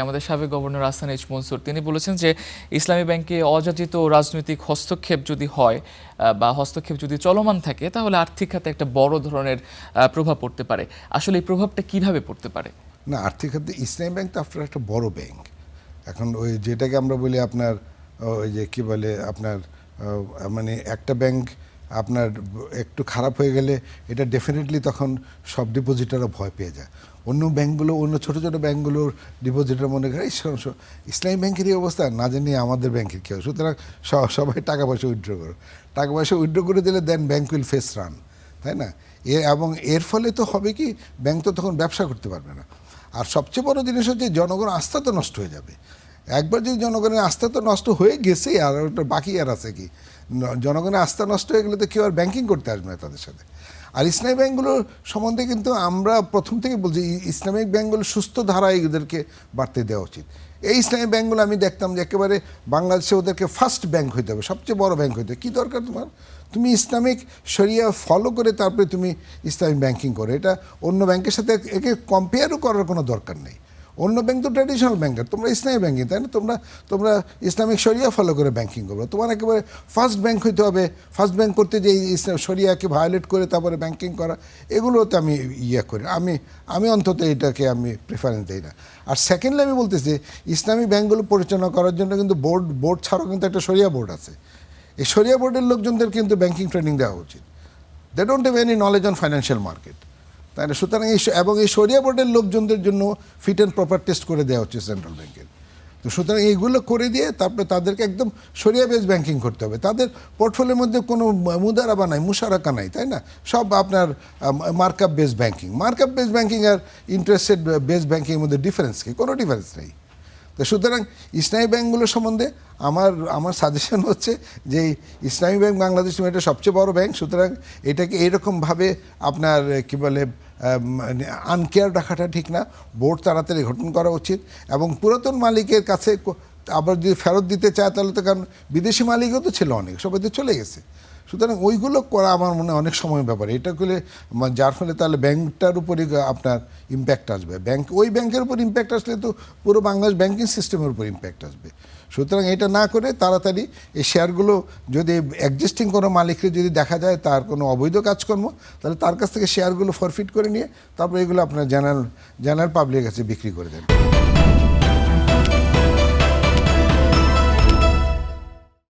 আমাদের সাবেক governor Ahsan H Mansur তিনি বলেছেন যে ইসলামী ব্যাংকে অযাচিত রাজনৈতিক হস্তক্ষেপ যদি হয় বা হস্তক্ষেপ যদি চলমান থাকে তাহলে আর্থিক খাতে একটা বড় ধরনের প্রভাব পড়তে পারে। আসলে এই প্রভাবটা কিভাবে পড়তে পারে? না, আর্থিক খাতে ইসলামী ব্যাংক তো আপনার একটা বড় ব্যাংক। এখন ওই যেটাকে আমরা বলি আপনার ওই যে কী বলে আপনার মানে একটা ব্যাংক আপনার একটু খারাপ হয়ে গেলে এটা ডেফিনেটলি তখন সব ডিপোজিটারও ভয় পেয়ে যায়। অন্য ব্যাংকগুলো, অন্য ছোটো ছোটো ব্যাংকগুলোর ডিপোজিটার মনে করে ইসলামী ব্যাংকের এই অবস্থা, না জানি আমাদের ব্যাংকের কী হয়। সুতরাং সবাই টাকা পয়সা উইথড্র করো, টাকা পয়সা উইথড্র করে দিলে দেন ব্যাংক উইল ফেস রান, তাই না? এবং এর ফলে তো হবে কি, ব্যাংক তো তখন ব্যবসা করতে পারবে না। আর সবচেয়ে বড় জিনিস হচ্ছে জনগণ আস্থা তো নষ্ট হয়ে যাবে। একবার যদি জনগণের আস্থা তো নষ্ট হয়ে গেছে, আর ওটা বাকি আর আছে কি? জনগণের আস্থা নষ্ট হয়ে গেলে তো কেউ আর ব্যাংকিং করতে আসবে না তাদের সাথে। আর ইসলামী ব্যাংকগুলোর সম্বন্ধে কিন্তু আমরা প্রথম থেকে বলছি, ইসলামিক ব্যাংকগুলো সুস্থ ধারায় এদেরকে বাড়তে দেওয়া উচিত। এই ইসলামী ব্যাংকগুলো আমি দেখতাম যে একেবারে বাংলাদেশে ওদেরকে ফার্স্ট ব্যাংক হইতে হবে, সবচেয়ে বড় ব্যাংক হইতে হবে। কী দরকার তোমার? তুমি ইসলামিক শরিয়া ফলো করে তারপরে তুমি ইসলামিক ব্যাংকিং করো। এটা অন্য ব্যাংকের সাথে একে কম্পেয়ারও করার কোনো দরকার নেই। অন্য ব্যাংক তো ট্র্যাডিশনাল ব্যাংকার, তোমরা ইসলামী ব্যাংকিং, তাই না? তোমরা ইসলামিক শরিয়া ফলো করে ব্যাংকিং করবে। তোমার একেবারে ফার্স্ট ব্যাংক হইতে হবে। ফার্স্ট ব্যাংক করতে যে শরিয়াকে ভায়োলেট করে তারপরে ব্যাংকিং করা, এগুলোতে আমি করি। আমি অন্তত এটাকে আমি প্রেফারেন্স দিই না। আর সেকেন্ডলি আমি বলতেছি, ইসলামী ব্যাংকগুলো পরিচালনা করার জন্য কিন্তু বোর্ড ছাড়াও কিন্তু একটা শরিয়া বোর্ড আছে। এই শরিয়া বোর্ডের লোকজনদের কিন্তু ব্যাংকিং ট্রেনিং দেওয়া উচিত। They don't have any knowledge on financial market, তাই না? সুতরাং এই শরিয়া বোর্ডের লোকজনদের জন্য ফিট অ্যান্ড প্রপার টেস্ট করে দেওয়া হচ্ছে সেন্ট্রাল ব্যাংকের। তো সুতরাং এইগুলো করে দিয়ে তারপরে তাদেরকে একদম শরিয়া বেস ব্যাংকিং করতে হবে। তাদের পোর্টফোলিওর মধ্যে কোনো মুদারাবা নাই, মুশারাকা নাই, তাই না? সব আপনার markup base banking. Markup base banking are interested base ব্যাংকিংয়ের মধ্যে ডিফারেন্স কি? কোনো ডিফারেন্স নেই। তো সুতরাং ইসলামী ব্যাংকগুলো সম্বন্ধে আমার সাজেশন হচ্ছে যে ইসলামী ব্যাংক বাংলাদেশ এটা সবচেয়ে বড় ব্যাংক। সুতরাং এটাকে এইরকমভাবে আপনার কী বলে আনকেয়ার রাখাটা ঠিক না। বোর্ড তাড়াতাড়ি গঠন করা উচিত এবং পুরাতন মালিকের কাছে আবার যদি ফেরত দিতে চায় তাহলে তো, কারণ বিদেশি মালিকও তো ছিল অনেক, সবাই তো চলে গেছে। সুতরাং ওইগুলো করা আমার মনে হয় অনেক সময় ব্যাপার। এটা করলে যার ফলে তাহলে ব্যাংকটার উপরই আপনার ইম্প্যাক্ট আসবে। ওই ব্যাংকের উপর ইম্প্যাক্ট আসলে তো পুরো বাংলাদেশ ব্যাংকিং সিস্টেমের উপর ইম্প্যাক্ট আসবে। সুতরাং এটা না করে তাড়াতাড়ি এই শেয়ারগুলো যদি এক্সিস্টিং কোনো মালিককে যদি দেখা যায় তার কোনো অবৈধ কাজকর্ম, তাহলে তার কাছ থেকে শেয়ারগুলো ফরফিট করে নিয়ে তারপরে এগুলো আপনার জেনারেল পাবলিকের কাছে বিক্রি করে দেন।